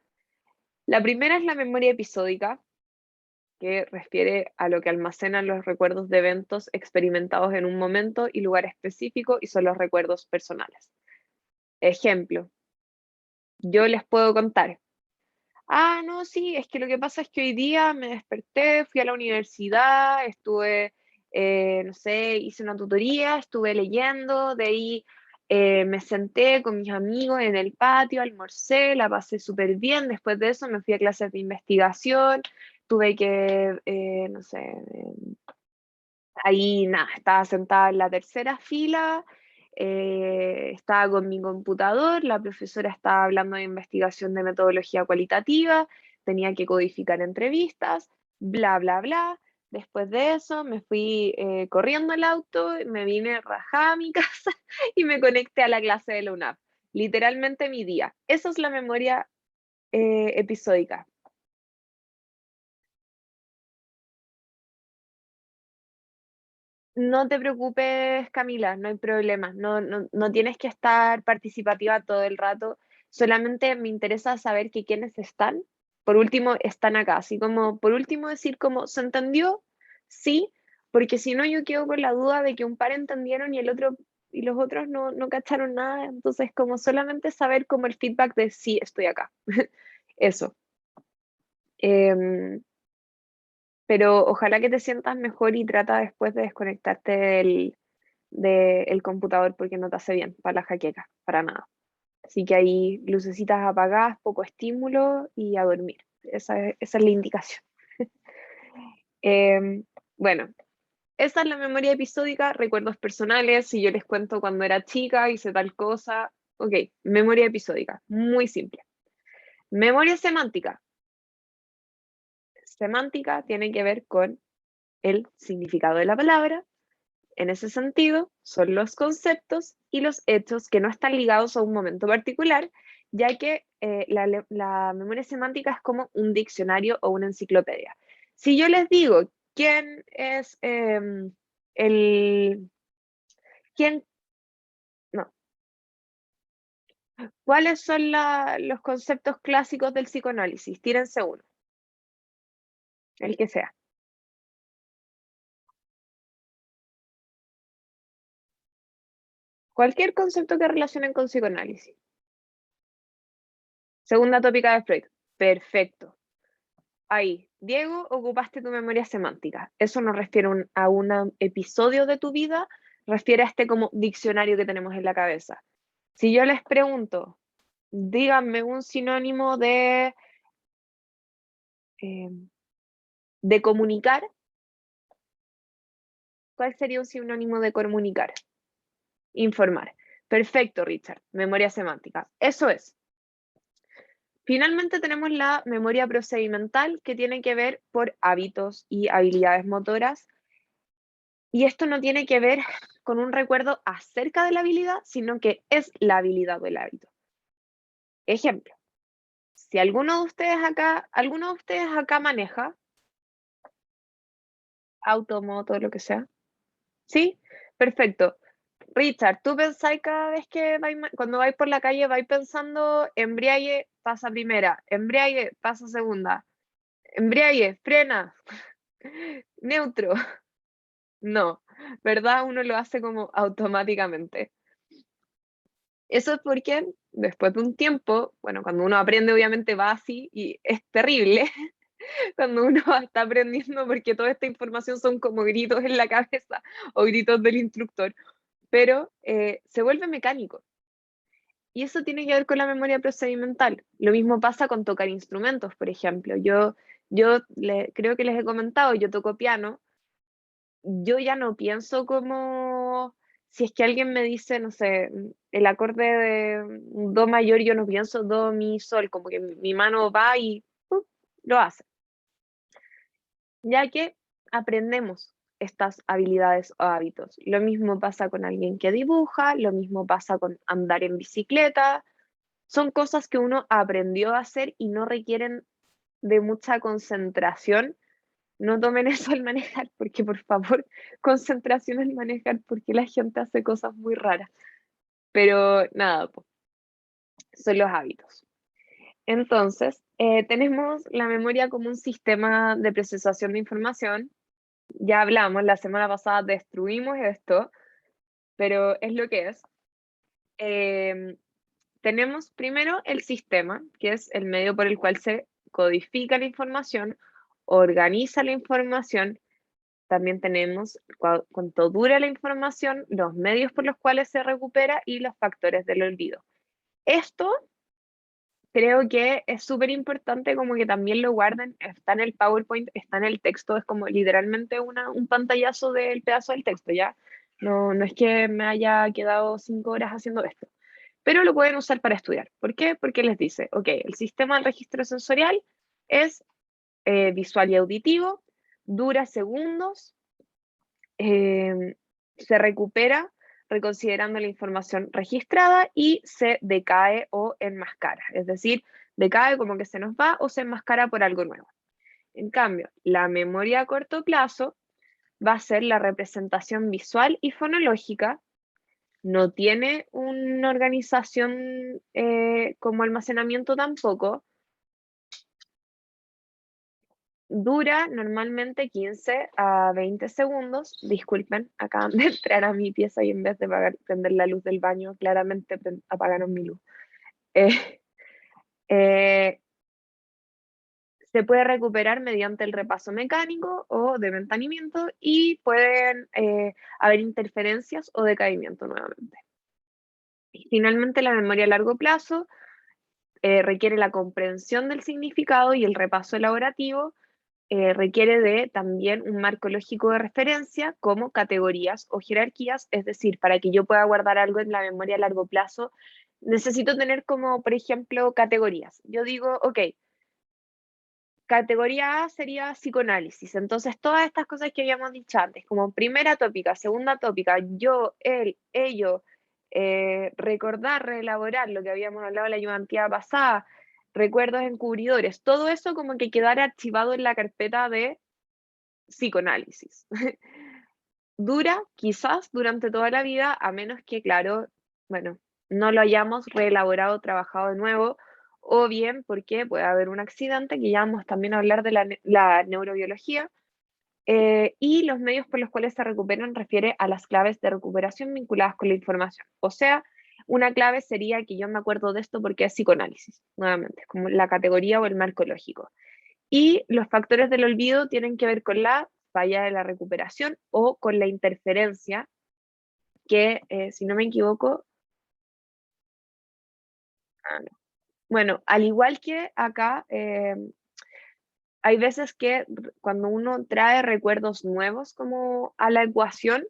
La primera es la memoria episódica, que refiere a lo que almacenan los recuerdos de eventos experimentados en un momento y lugar específico y son los recuerdos personales. Ejemplo, yo les puedo contar, no, sí, es que lo que pasa es que hoy día me desperté, fui a la universidad, estuve, no sé, hice una tutoría, estuve leyendo, de ahí me senté con mis amigos en el patio, almorcé, la pasé súper bien, después de eso me fui a clases de investigación, tuve que, no sé, ahí nada, estaba sentada en la tercera fila, estaba con mi computador, la profesora estaba hablando de investigación de metodología cualitativa, tenía que codificar entrevistas, bla, bla, bla. Después de eso me fui corriendo al auto, me vine rajada a mi casa y me conecté a la clase de la UNAP. Literalmente mi día. Esa es la memoria episódica. No te preocupes, Camila, no hay problema. No tienes que estar participativa todo el rato. solamente me interesa saber que quienes están, por último, están acá. Así como, por último, decir como, ¿se entendió? Sí, porque si no yo quedo con la duda de que un par entendieron y el otro y los otros no cacharon nada. Entonces, como solamente saber como el feedback de sí, estoy acá. Eso. Em, pero ojalá que te sientas mejor y trata después de desconectarte del computador porque no te hace bien para la jaqueca, para nada. Así que ahí lucecitas apagadas, poco estímulo y a dormir. Esa es la indicación. Em, bueno, esa es la memoria episódica, recuerdos personales. Si yo les cuento cuando era chica, hice tal cosa. Ok, memoria episódica, muy simple. Memoria semántica. Semántica tiene que ver con el significado de la palabra. En ese sentido, son los conceptos y los hechos que no están ligados a un momento particular, ya que la memoria semántica es como un diccionario o una enciclopedia. Si yo les digo quién es el... ¿Quién? No. ¿Cuáles son los conceptos clásicos del psicoanálisis? Tírense uno, el que sea. Cualquier concepto que relacionen con psicoanálisis. Segunda tópica de Freud. Perfecto. Ahí, Diego, ocupaste tu memoria semántica. Eso no refiere a un episodio de tu vida, refiere a este como diccionario que tenemos en la cabeza. Si yo les pregunto, díganme un sinónimo eh, de comunicar, ¿cuál sería un sinónimo de comunicar? Informar. Perfecto, Richard. Memoria semántica. Eso es. Finalmente tenemos la memoria procedimental que tiene que ver por hábitos y habilidades motoras. Y esto no tiene que ver con un recuerdo acerca de la habilidad, sino que es la habilidad del hábito. Ejemplo, si alguno de ustedes acá maneja auto, moto, lo que sea, ¿sí? Perfecto. Richard, ¿tú pensáis cada vez que cuando vais por la calle vais pensando embriague, pasa primera, embriague, pasa segunda, embriague, frena, neutro? No, ¿verdad? Uno lo hace como automáticamente. Eso es porque después de un tiempo, bueno, cuando uno aprende obviamente va así y es terrible cuando uno está aprendiendo porque toda esta información son como gritos en la cabeza o gritos del instructor, pero se vuelve mecánico. Y eso tiene que ver con la memoria procedimental. Lo mismo pasa con tocar instrumentos, por ejemplo. Creo que les he comentado, yo toco piano, yo ya no pienso como, si es que alguien me dice, no sé, el acorde de do mayor, yo no pienso do, mi, sol, como que mi mano va y lo hace, ya que aprendemos estas habilidades o hábitos. Lo mismo pasa con alguien que dibuja, lo mismo pasa con andar en bicicleta, son cosas que uno aprendió a hacer y no requieren de mucha concentración. No tomen eso al manejar, porque por favor, concentración al manejar, porque la gente hace cosas muy raras. Pero nada, po, son los hábitos. Entonces, tenemos la memoria como un sistema de procesación de información. Ya hablamos, la semana pasada destruimos esto, pero es lo que es. Tenemos primero el sistema, que es el medio por el cual se codifica la información, organiza la información. También tenemos cuánto dura la información, los medios por los cuales se recupera y los factores del olvido. Esto creo que es súper importante como que también lo guarden, está en el PowerPoint, está en el texto, es como literalmente un pantallazo del pedazo del texto, ¿ya? No es que me haya quedado 5 horas haciendo esto, pero lo pueden usar para estudiar. ¿Por qué? Porque les dice, ok, el sistema del registro sensorial es visual y auditivo, dura segundos, se recupera reconsiderando la información registrada y se decae o enmascara. Es decir, decae como que se nos va o se enmascara por algo nuevo. En cambio, la memoria a corto plazo va a ser la representación visual y fonológica no tiene una organización como almacenamiento tampoco. Dura normalmente 15 a 20 segundos. Disculpen, acaban de entrar a mi pieza y en vez de prender la luz del baño, claramente apagaron mi luz. Eh, eh, Se puede recuperar mediante el repaso mecánico o de mantenimiento y pueden haber interferencias o decaimiento nuevamente. Y finalmente, la memoria a largo plazo requiere la comprensión del significado y el repaso elaborativo. Requiere de también un marco lógico de referencia como categorías o jerarquías, es decir, para que yo pueda guardar algo en la memoria a largo plazo, necesito tener como, por ejemplo, categorías. Yo digo, ok, categoría A sería psicoanálisis, entonces todas estas cosas que habíamos dicho antes, como primera tópica, segunda tópica, yo, él, ello, recordar, reelaborar lo que habíamos hablado la ayudantía pasada, recuerdos encubridores, todo eso como que quedara archivado en la carpeta de psicoanálisis. Dura quizás durante toda la vida, a menos que, claro, bueno, no lo hayamos reelaborado, trabajado de nuevo, o bien porque puede haber un accidente, que ya vamos también a hablar de la neurobiología, y los medios por los cuales se recuperan refiere a las claves de recuperación vinculadas con la información. O sea, una clave sería que yo me acuerdo de esto porque es psicoanálisis, nuevamente, como la categoría o el marco lógico. Y los factores del olvido tienen que ver con la falla de la recuperación o con la interferencia, que si no me equivoco, no. Bueno, al igual que acá, hay veces que cuando uno trae recuerdos nuevos como a la ecuación,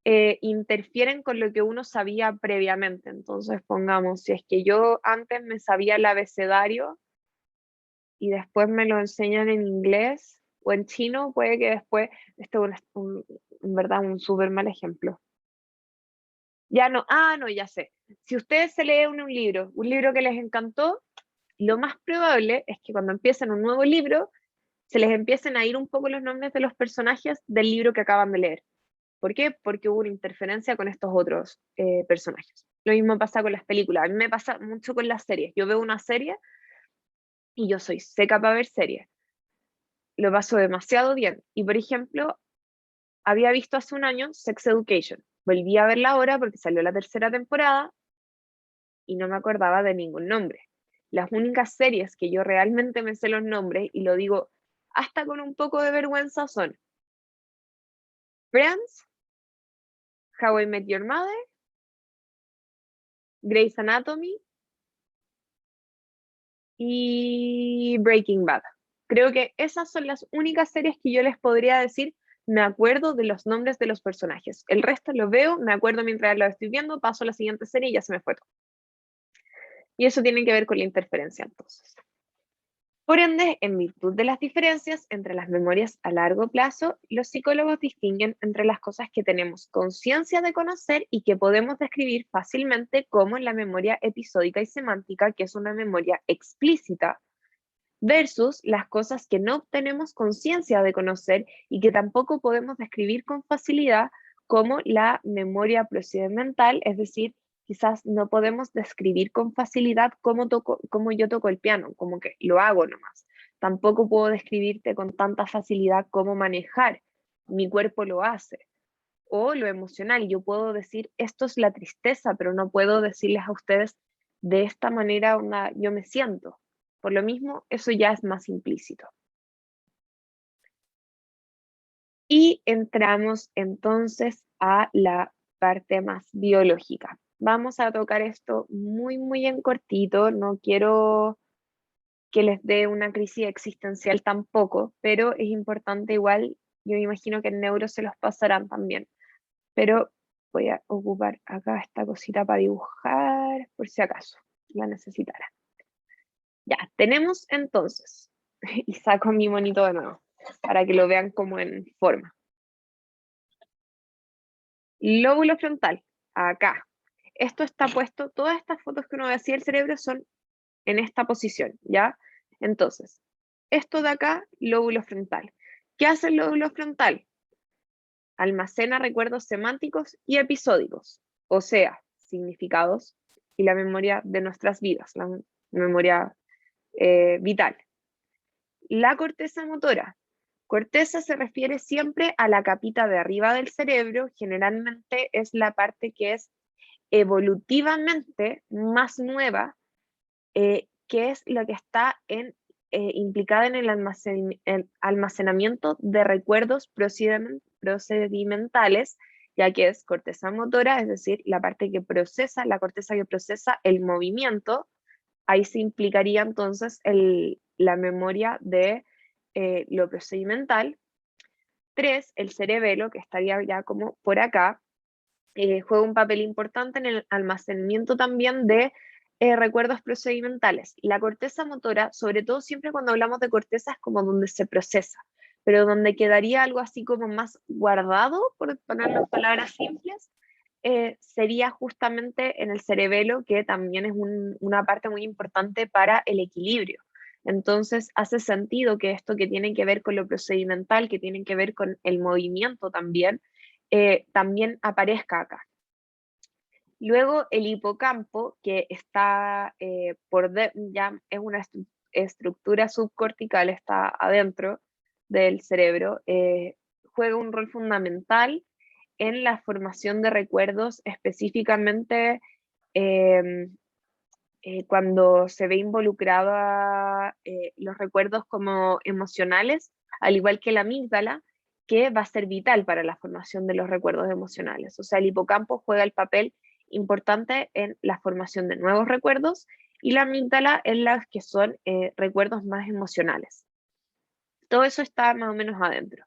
interfieren con lo que uno sabía previamente. Entonces, pongamos, si es que yo antes me sabía el abecedario y después me lo enseñan en inglés o en chino, puede que después, este es en verdad un súper mal ejemplo. Ya no, no, ya sé. Si ustedes se leen un libro que les encantó, lo más probable es que cuando empiecen un nuevo libro, se les empiecen a ir un poco los nombres de los personajes del libro que acaban de leer. ¿Por qué? Porque hubo una interferencia con estos otros personajes. Lo mismo pasa con las películas. A mí me pasa mucho con las series. Yo veo una serie y yo soy seca para ver series. Lo paso demasiado bien. Y por ejemplo, había visto hace un año Sex Education. Volví a verla ahora porque salió la tercera temporada y no me acordaba de ningún nombre. Las únicas series que yo realmente me sé los nombres, y lo digo hasta con un poco de vergüenza, son Friends, How I Met Your Mother, Grey's Anatomy y Breaking Bad. Creo que esas son las únicas series que yo les podría decir, me acuerdo de los nombres de los personajes. El resto lo veo, me acuerdo mientras lo estoy viendo, paso a la siguiente serie y ya se me fue todo. Y eso tiene que ver con la interferencia entonces. Por ende, en virtud de las diferencias entre las memorias a largo plazo, los psicólogos distinguen entre las cosas que tenemos conciencia de conocer y que podemos describir fácilmente, como la memoria episódica y semántica, que es una memoria explícita, versus las cosas que no tenemos conciencia de conocer y que tampoco podemos describir con facilidad, como la memoria procedimental, es decir, quizás no podemos describir con facilidad cómo yo toco el piano, como que lo hago nomás. Tampoco puedo describirte con tanta facilidad cómo manejar, mi cuerpo lo hace. O lo emocional, yo puedo decir, esto es la tristeza, pero no puedo decirles a ustedes de esta manera, yo me siento. Por lo mismo, eso ya es más implícito. Y entramos entonces a la parte más biológica. Vamos a tocar esto muy, muy en cortito. No quiero que les dé una crisis existencial tampoco, pero es importante igual. Yo me imagino que en neuro se los pasarán también. Pero voy a ocupar acá esta cosita para dibujar, por si acaso la necesitara. Ya, tenemos entonces, y saco mi monito de nuevo, para que lo vean como en forma. Lóbulo frontal, acá. Esto está puesto, todas estas fotos que uno ve así del cerebro son en esta posición, ¿ya? Entonces, esto de acá, lóbulo frontal. ¿Qué hace el lóbulo frontal? Almacena recuerdos semánticos y episódicos. o sea, significados, y la memoria de nuestras vidas, la memoria vital. La corteza motora. Corteza se refiere siempre a la capita de arriba del cerebro, generalmente es la parte que es evolutivamente más nueva, que es la que está implicada en el almacenamiento de recuerdos procedimentales, ya que es corteza motora, es decir, la parte que procesa, la corteza que procesa el movimiento. Ahí se implicaría entonces la memoria de lo procedimental. 3, el cerebelo, que estaría ya como por acá, juega un papel importante en el almacenamiento también de recuerdos procedimentales. La corteza motora, sobre todo siempre cuando hablamos de corteza, es como donde se procesa, pero donde quedaría algo así como más guardado, por ponerlo en palabras simples, sería justamente en el cerebelo, que también es una parte muy importante para el equilibrio. Entonces, hace sentido que esto que tiene que ver con lo procedimental, que tiene que ver con el movimiento también, también aparezca acá. Luego el hipocampo, que está ya es una estructura subcortical, está adentro del cerebro, juega un rol fundamental en la formación de recuerdos, específicamente em, cuando se ve involucrada los recuerdos como emocionales, al igual que la amígdala, que va a ser vital para la formación de los recuerdos emocionales. O sea, el hipocampo juega el papel importante en la formación de nuevos recuerdos y la amígdala en las que son recuerdos más emocionales. Todo eso está más o menos adentro,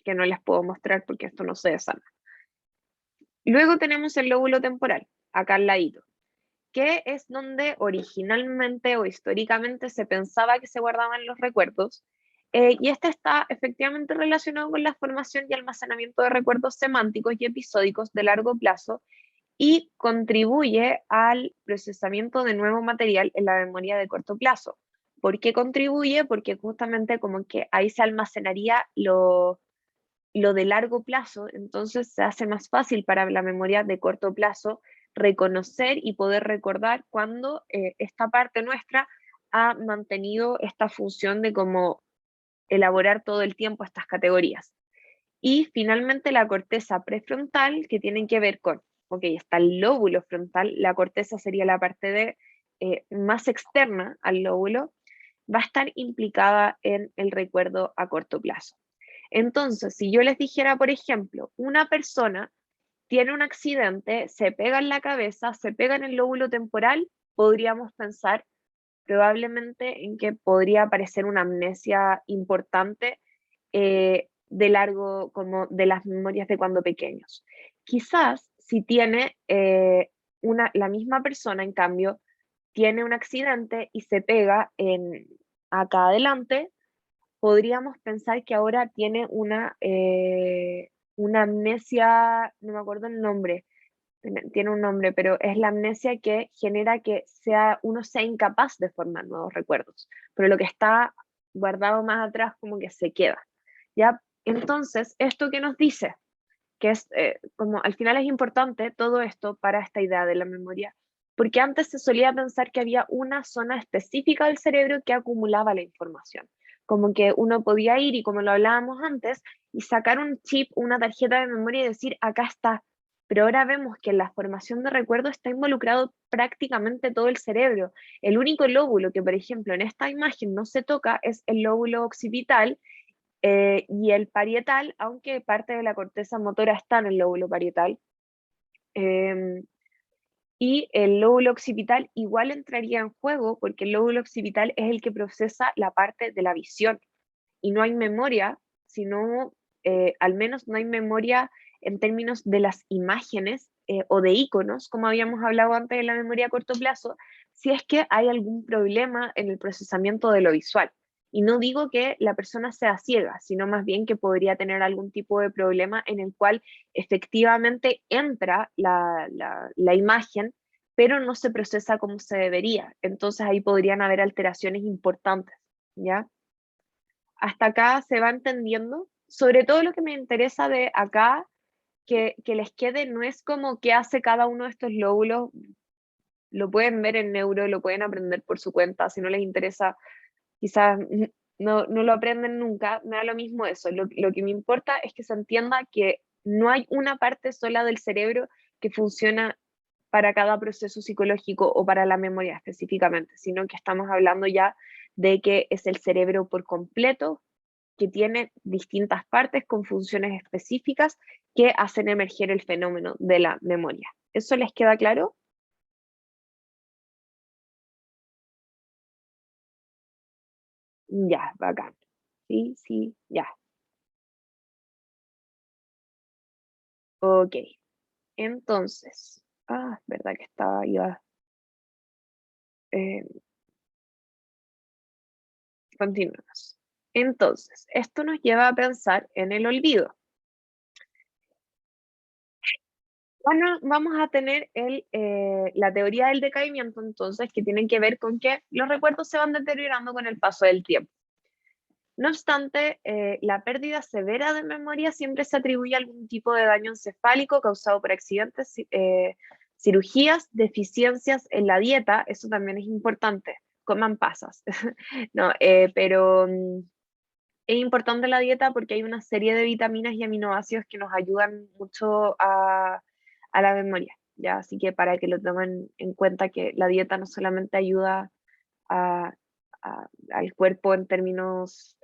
que no les puedo mostrar porque esto no se desarma. Luego tenemos el lóbulo temporal, acá al ladito, que es donde originalmente o históricamente se pensaba que se guardaban los recuerdos, y este está efectivamente relacionado con la formación y almacenamiento de recuerdos semánticos y episódicos de largo plazo y contribuye al procesamiento de nuevo material en la memoria de corto plazo. ¿Por qué contribuye? Porque justamente como que ahí se almacenaría lo de largo plazo, entonces se hace más fácil para la memoria de corto plazo reconocer y poder recordar cuando esta parte nuestra ha mantenido esta función de como elaborar todo el tiempo estas categorías. Y finalmente la corteza prefrontal, que tiene que ver con, ok, está el lóbulo frontal, la corteza sería la parte más externa al lóbulo, va a estar implicada en el recuerdo a corto plazo. Entonces, si yo les dijera, por ejemplo, una persona tiene un accidente, se pega en la cabeza, se pega en el lóbulo temporal, podríamos pensar probablemente en que podría aparecer una amnesia importante de largo, como de las memorias de cuando pequeños. Quizás si tiene la misma persona, en cambio, tiene un accidente y se pega acá adelante, podríamos pensar que ahora tiene una amnesia, no me acuerdo el nombre, tiene un nombre, pero es la amnesia que genera que uno sea incapaz de formar nuevos recuerdos, pero lo que está guardado más atrás como que se queda, ¿ya? Entonces, ¿esto qué nos dice? Que es como al final es importante todo esto para esta idea de la memoria, porque antes se solía pensar que había una zona específica del cerebro que acumulaba la información, como que uno podía ir y como lo hablábamos antes, y sacar un chip, una tarjeta de memoria y decir, acá está, pero ahora vemos que en la formación de recuerdo está involucrado prácticamente todo el cerebro. El único lóbulo que, por ejemplo, en esta imagen no se toca es el lóbulo occipital, y el parietal, aunque parte de la corteza motora está en el lóbulo parietal, y el lóbulo occipital igual entraría en juego porque el lóbulo occipital es el que procesa la parte de la visión y no hay memoria, sino al menos no hay memoria en términos de las imágenes o de iconos, como habíamos hablado antes de la memoria a corto plazo, si es que hay algún problema en el procesamiento de lo visual. Y no digo que la persona sea ciega, sino más bien que podría tener algún tipo de problema en el cual efectivamente entra la imagen, pero no se procesa como se debería. Entonces ahí podrían haber alteraciones importantes, ¿ya? Hasta acá se va entendiendo. Sobre todo lo que me interesa de acá que les quede no es como qué hace cada uno de estos lóbulos, lo pueden ver en neuro, lo pueden aprender por su cuenta, si no les interesa, quizás no lo aprenden nunca, me da lo mismo eso. Lo que me importa es que se entienda que no hay una parte sola del cerebro que funciona para cada proceso psicológico o para la memoria específicamente, sino que estamos hablando ya de que es el cerebro por completo que tiene distintas partes con funciones específicas que hacen emerger el fenómeno de la memoria. ¿Eso les queda claro? Ya, bacán. Sí, sí, ya. Ok. Entonces, verdad que eh, continuemos. Entonces, esto nos lleva a pensar en el olvido. Bueno, vamos a tener la teoría del decaimiento, entonces, que tiene que ver con que los recuerdos se van deteriorando con el paso del tiempo. No obstante, la pérdida severa de memoria siempre se atribuye a algún tipo de daño encefálico causado por accidentes, cirugías, deficiencias en la dieta, eso también es importante, coman pasas. No, pero es importante la dieta porque hay una serie de vitaminas y aminoácidos que nos ayudan mucho a la memoria, ¿ya? Así que para que lo tomen en cuenta que la dieta no solamente ayuda a- al cuerpo en términos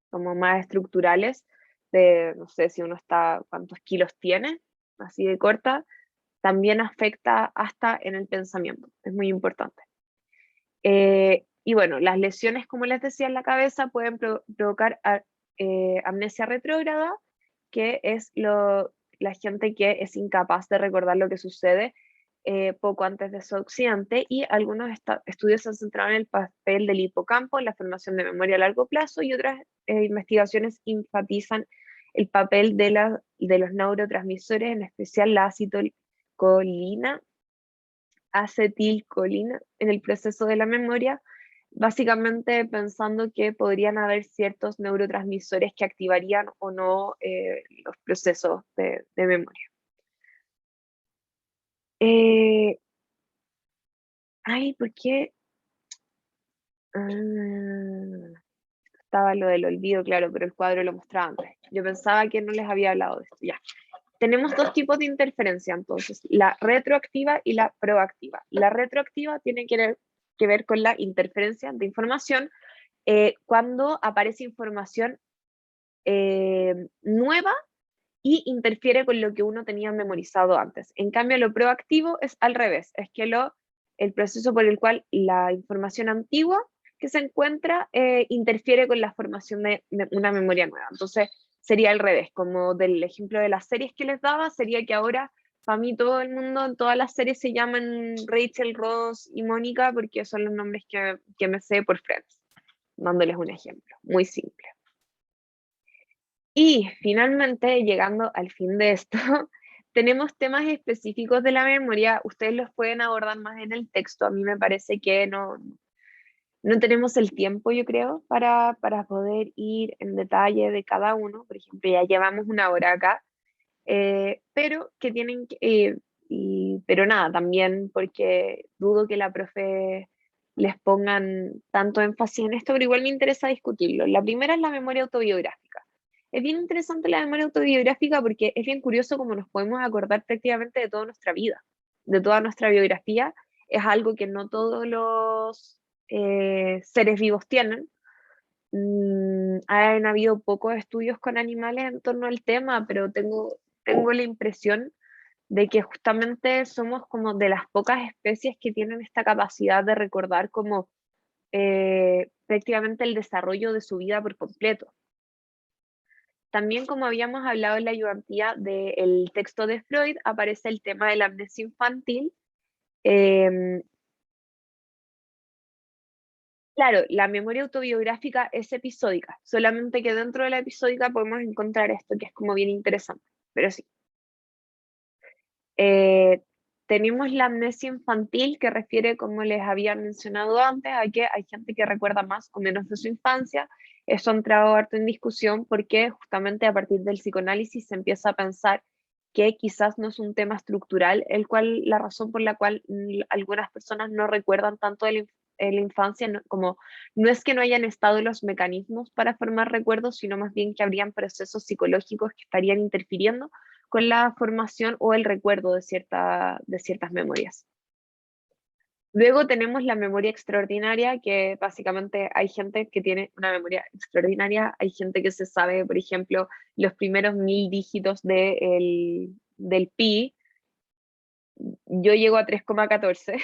como más estructurales, de no sé si uno está, cuántos kilos tiene, así de corta, también afecta hasta en el pensamiento, es muy importante. Y bueno, las lesiones, como les decía, en la cabeza pueden provocar amnesia retrógrada, que es la gente que es incapaz de recordar lo que sucede poco antes de su accidente, y algunos estudios se han centrado en el papel del hipocampo en la formación de memoria a largo plazo, y otras investigaciones enfatizan el papel de los neurotransmisores, en especial la acetilcolina en el proceso de la memoria, básicamente pensando que podrían haber ciertos neurotransmisores que activarían o no los procesos de memoria. Eh, ¿Por qué? Ah, estaba lo del olvido, claro, pero el cuadro lo mostraba antes. Yo pensaba que no les había hablado de esto. Ya. Tenemos dos tipos de interferencia, entonces, la retroactiva y la proactiva. La retroactiva tiene que ver con la interferencia de información cuando aparece información nueva y interfiere con lo que uno tenía memorizado antes. En cambio, lo proactivo es al revés, es que el proceso por el cual la información antigua que se encuentra interfiere con la formación de una memoria nueva. Entonces, sería al revés, como del ejemplo de las series que les daba, sería que ahora, para mí, todo el mundo, en todas las series se llaman Rachel, Ross y Mónica, porque son los nombres que me sé por Friends, dándoles un ejemplo, muy simple. Y finalmente, llegando al fin de esto, tenemos temas específicos de la memoria. Ustedes los pueden abordar más en el texto. A mí me parece que no tenemos el tiempo, yo creo, para poder ir en detalle de cada uno. Por ejemplo, ya llevamos una hora acá, pero que tienen que, pero nada, también porque dudo que la profe les pongan tanto énfasis en esto, pero igual me interesa discutirlo. La primera es la memoria autobiográfica. Es bien interesante la memoria autobiográfica porque es bien curioso cómo nos podemos acordar prácticamente de toda nuestra vida, de toda nuestra biografía. Es algo que no todos los seres vivos tienen. Han habido pocos estudios con animales en torno al tema, pero tengo la impresión de que justamente somos como de las pocas especies que tienen esta capacidad de recordar como prácticamente el desarrollo de su vida por completo. También, como habíamos hablado en la ayudantía del texto de Freud, aparece el tema de la amnesia infantil. Em, claro, la memoria autobiográfica es episódica, solamente que dentro de la episódica podemos encontrar esto que es como bien interesante, pero sí. Eh, Tenemos la amnesia infantil, que refiere, como les había mencionado antes, a que hay gente que recuerda más o menos de su infancia. Eso ha entrado harto en discusión porque justamente a partir del psicoanálisis se empieza a pensar que quizás no es un tema estructural, la razón por la cual algunas personas no recuerdan tanto en la infancia, como no es que no hayan estado los mecanismos para formar recuerdos, sino más bien que habrían procesos psicológicos que estarían interfiriendo con la formación o el recuerdo de ciertas memorias. Luego tenemos la memoria extraordinaria, que básicamente hay gente que tiene una memoria extraordinaria, hay gente que se sabe, por ejemplo, los primeros 1000 dígitos del pi, yo llego a 3,14,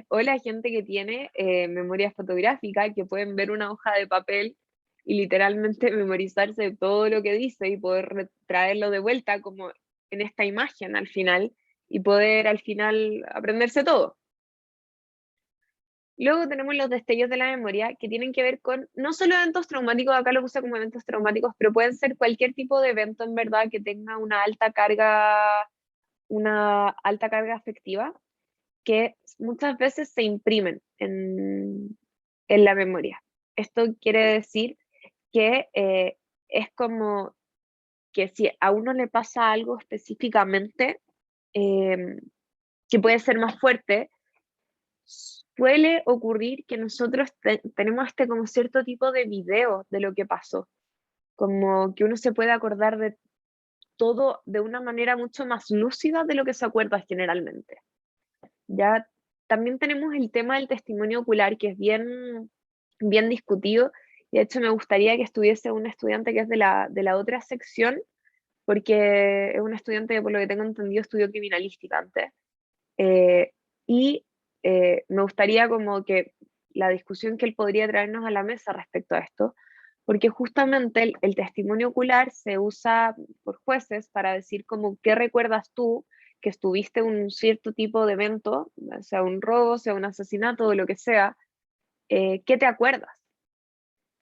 o la gente que tiene memoria fotográfica, que pueden ver una hoja de papel y literalmente memorizarse todo lo que dice y poder traerlo de vuelta como en esta imagen al final y poder al final aprenderse todo. Luego tenemos los destellos de la memoria que tienen que ver con no solo eventos traumáticos, acá lo puse como eventos traumáticos, pero pueden ser cualquier tipo de evento en verdad que tenga una alta carga afectiva, que muchas veces se imprimen en la memoria. Esto quiere decir que es como que si a uno le pasa algo específicamente, que puede ser más fuerte, suele ocurrir que nosotros tenemos como cierto tipo de video de lo que pasó, como que uno se puede acordar de todo de una manera mucho más lúcida de lo que se acuerda generalmente. Ya también tenemos el tema del testimonio ocular, que es bien discutido, y de hecho me gustaría que estuviese un estudiante que es de la otra sección, porque es un estudiante que por lo que tengo entendido estudió criminalística antes. Eh, y me gustaría como que la discusión que él podría traernos a la mesa respecto a esto, porque justamente el testimonio ocular se usa por jueces para decir como qué recuerdas tú que estuviste en un cierto tipo de evento, sea un robo, sea un asesinato o lo que sea, ¿qué te acuerdas?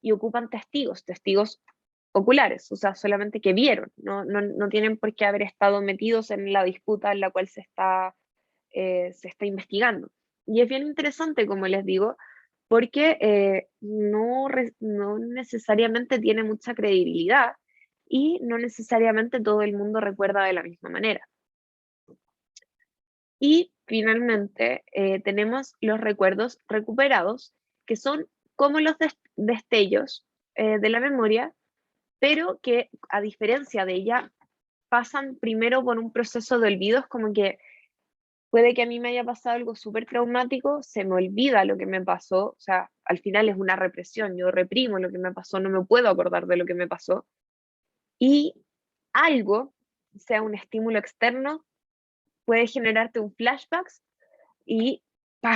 Y ocupan testigos oculares, o sea, solamente que vieron, no tienen por qué haber estado metidos en la disputa en la cual se está investigando. Y es bien interesante, como les digo, porque no necesariamente tiene mucha credibilidad y no necesariamente todo el mundo recuerda de la misma manera. Y finalmente tenemos los recuerdos recuperados, que son como los destellos de la memoria, pero que a diferencia de ella pasan primero por un proceso de olvidos, como que puede que a mí me haya pasado algo súper traumático, se me olvida lo que me pasó, o sea, al final es una represión, yo reprimo lo que me pasó, no me puedo acordar de lo que me pasó, y algo, sea un estímulo externo, puede generarte un flashback y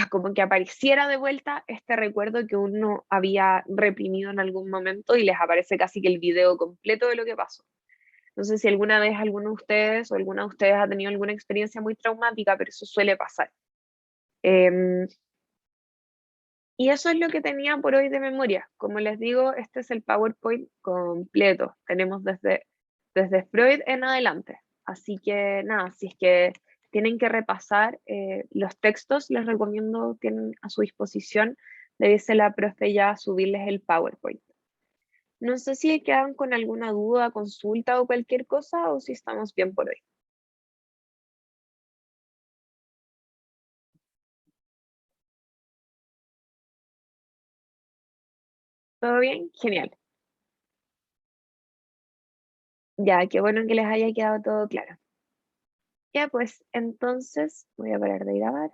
como que apareciera de vuelta este recuerdo que uno había reprimido en algún momento y les aparece casi que el video completo de lo que pasó. No sé si alguna vez alguno de ustedes o alguna de ustedes ha tenido alguna experiencia muy traumática, pero eso suele pasar. Em, y eso es lo que tenía por hoy de memoria. Como les digo, este es el PowerPoint completo. Tenemos desde Freud en adelante. Así que nada, si es que tienen que repasar los textos, les recomiendo, tienen a su disposición, debiese la profe ya subirles el PowerPoint. No sé si quedan con alguna duda, consulta o cualquier cosa, o si estamos bien por hoy. ¿Todo bien? Genial. Ya, qué bueno que les haya quedado todo claro. Ya, pues entonces voy a parar de grabar.